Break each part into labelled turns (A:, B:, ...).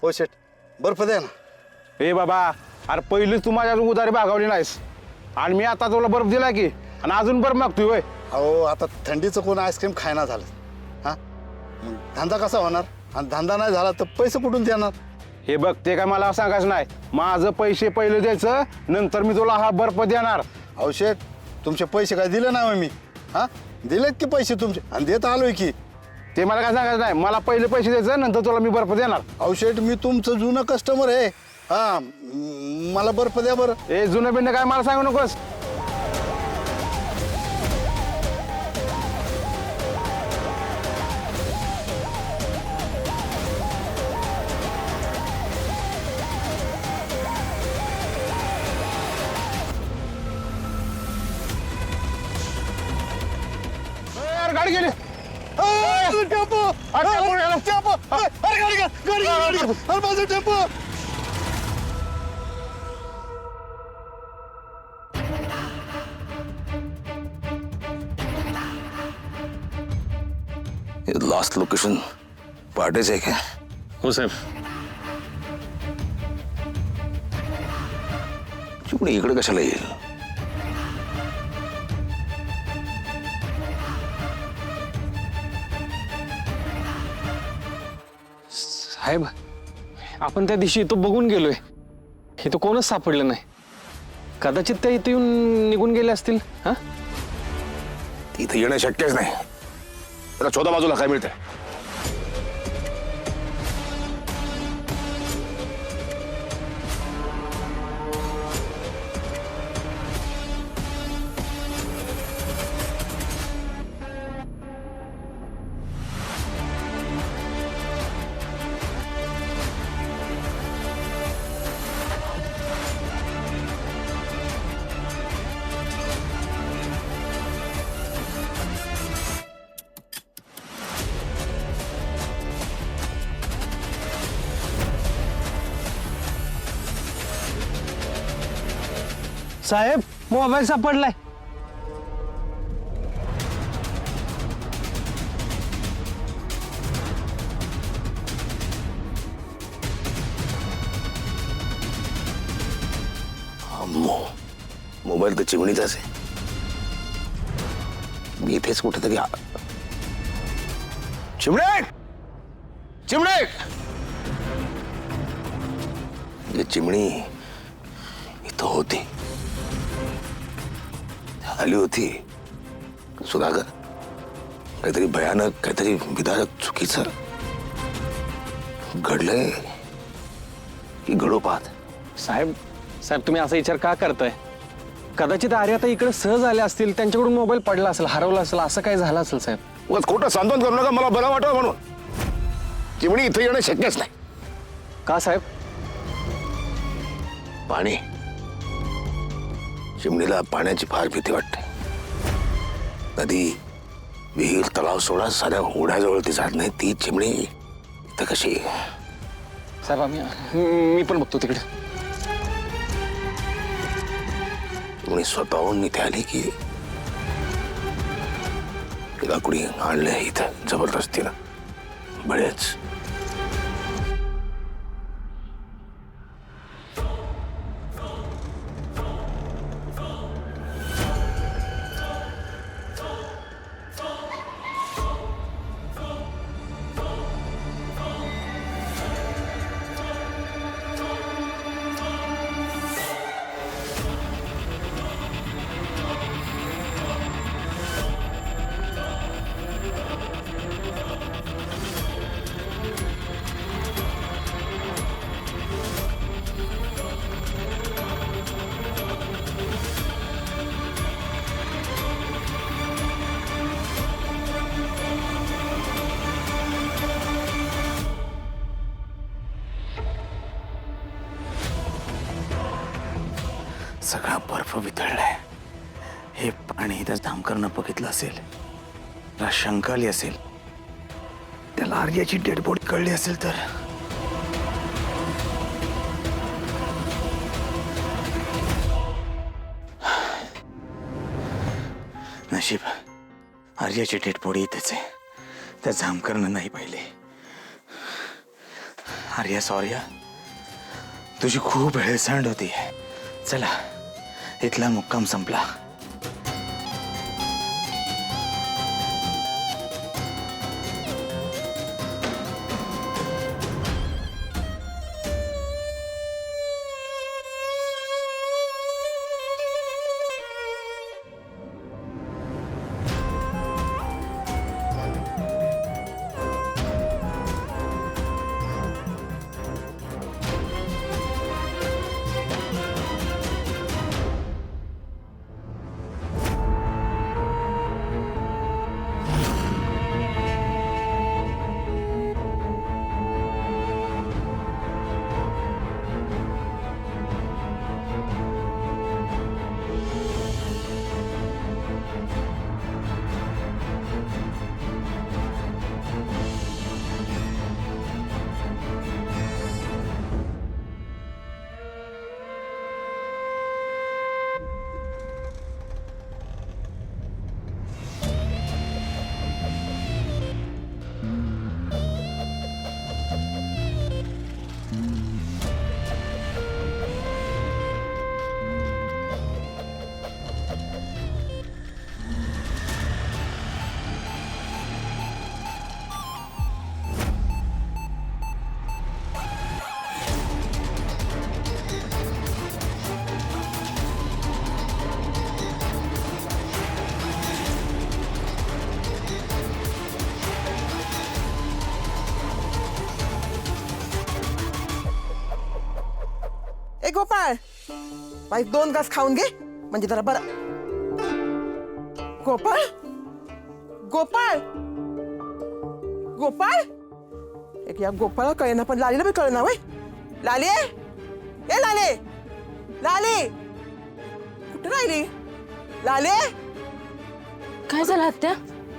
A: हो शेठ बर्फ द्या ना.
B: ए बाबा, अरे पहिलीच तू माझ्या अजून उधारी भागावली नाहीस आणि मी आता तुला बर्फ दिला की आणि अजून बर्फ मागतोय होय.
A: अहो आता थंडीचं कोण आईस्क्रीम खायना झालं. हां मग धंदा कसा होणार आणि धंदा नाही झाला तर पैसे कुठून देणार.
B: हे बघ ते काय मला सांगायचं नाही. माझं पैसे पहिले द्यायचं, नंतर मी तुला हा बर्फ देणार.
A: अहो शेठ तुमचे पैसे काय दिले नाही मी. हां दिलेत की पैसे तुमचे आणि देत आलोय की.
B: ते मला काय सांगायचं नाही. मला पहिले पैसे द्यायचं, नंतर तुला मी बर्फ देणार.
A: अहो शेठ मी तुमचं जुनं कस्टमर आहे. हां मला बर्फ द्या बरं.
B: ए जुनं बिनं काय मला सांगू नकोस. यार गाडी गेली.
A: टेम्पो टेम्पो अरे गाडी गाडी गाडी अरे माझं टेम्पो.
C: लास्ट लोकेशन पार्टीच आहे का?
D: हो साहेब.
C: चिमणी इकडे कशाला येईल?
D: साहेब आपण त्या दिवशी इथं बघून गेलोय, इथं कोणच सापडलं नाही. कदाचित त्या इथे येऊन निघून गेले असतील. हा
C: इथे येणं शक्यच नाही. त्याला चौदा बाजूला काय मिळतंय?
D: साहेब मोबाईल सापडलाय.
C: मोबाईल तर चिमणीचाच आहे. मी इथेच कुठेतरी चिमणे चिमणे ये चिमणी इथं होती, आली होती. सुधाकर काहीतरी भयानक, काहीतरी विधारक चुकीचं घडलंय की घडू पाहत.
D: साहेब साहेब तुम्ही असा विचार का करताय? कदाचित आर्याता इकडे सहज आले असतील, त्यांच्याकडून मोबाईल पडला असेल, हरवला असेल, असं काही झालं असेल साहेब.
C: उगाच खोटं सांत्वन करू नका, मला बरं वाटलं म्हणून. चिमणी इथे येणं शक्यच नाही.
D: का साहेब?
C: पाणी, चिमणीला पाण्याची फार भीती वाटते. नदी, विहीर, तलाव सोडा साऱ्या ओढ्याजवळ ती जात नाही. ती चिमणी तर कशी?
D: साहेब मी पण बघतो तिकडे.
C: चिमणी स्वतःहून इथे आली की तिला कुणी आणलं इथं जबरदस्तीनं? बळेच.
E: सगळा बर्फ वितळलाय. हे पाणी इथं धामकरनं बघितलं असेल, त्याला शंका आली असेल, त्याला आर्याची डेड बॉडी कळली असेल तर नशीब आर्याची डेड बॉडी इथेच आहे. त्या जामकरनं नाही पाहिले. आर्या सॉर्या तुझी खूप हेळसांड होती. चला इथला मुक्काम संपला.
F: ए गोपाळ बाई 2 घास खाऊन घे म्हणजे जरा बरं. गोपाळ गोपाळ गोपाळ एक या गोपाळा कळेना पण लालीला बी कळना वय. लाली ए लाले लाली कुठे राहिली लाले.
G: काय झालं आत्या?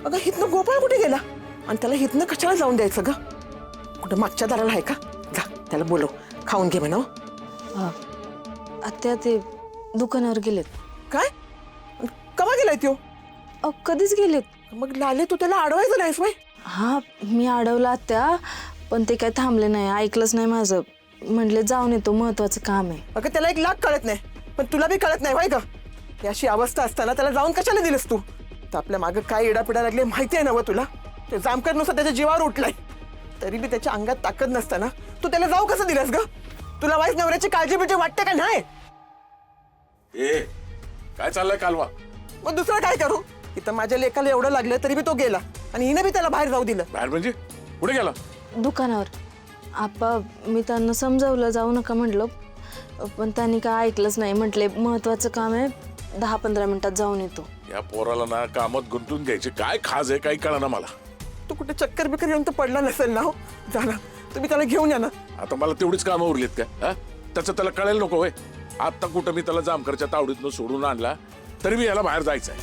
F: अगं हितनं गोपाळ कुठे गेला आणि त्याला हितनं कशाला जाऊन द्यायचं ग. कुठं मागच्या दाराला आहे का? जा त्याला बोलव खाऊन घे म्हणा.
G: आत्या ते दुकानावर गेलेत.
F: काय कवा गेलाय त्यो?
G: कधीच गेलेत.
F: मग लाले तू त्याला अडवायचं नाहीस वय.
G: हा मी अडवलं आत्या पण ते काय थांबले नाही, ऐकलंच नाही माझं. म्हटले जाऊन येतो, महत्वाचं काम आहे.
F: अगं त्याला 1 लाख कळत नाही पण तुला बी कळत नाही वय ग. अशी अवस्था असताना त्याला जाऊन कशाला दिलंस तू? तर आपल्या मागं काय इडापिडा लागले माहिती आहे ना व तुला. ते जामकर नुसतं त्याच्या जीवावर उठलाय तरी बी त्याच्या अंगात ताकद नसताना तू त्याला जाऊ कसं दिलंस ग? तुला वाईस नवऱ्याची काळजी बिळजी वाटते का नाही?
C: ए काय चाललंय कालवा?
F: मग दुसरं काय करू? इथं माझ्या लेकाला एवढं लागलं तरी बी तो गेला आणि हिने बी त्याला बाहेर जाऊ दिलं.
C: बाहेर म्हणजे कुठे गेला?
G: दुकानावर. आप्पा मी त्यांना समजावलं जाऊ नका म्हटलं पण त्यांनी काय ऐकलंच नाही. म्हटले महत्वाचं काम आहे, 10-15 मिनिटात जाऊन येतो.
C: या पोराला ना कामात गुंतून घ्यायचे काय खाज आहे काही कळना मला.
F: तू कुठे चक्कर बिक्कर येऊन तर पडला नसेल ना? हो झाला तुम्ही त्याला घेऊन या ना.
C: आता मला तेवढीच कामं उरलीत का? हा त्याचं त्याला कळेल नको होय. आता कुठं मी त्याला जामकरच्या तावडीतनं सोडून आणला तरी मी याला बाहेर जायचंय.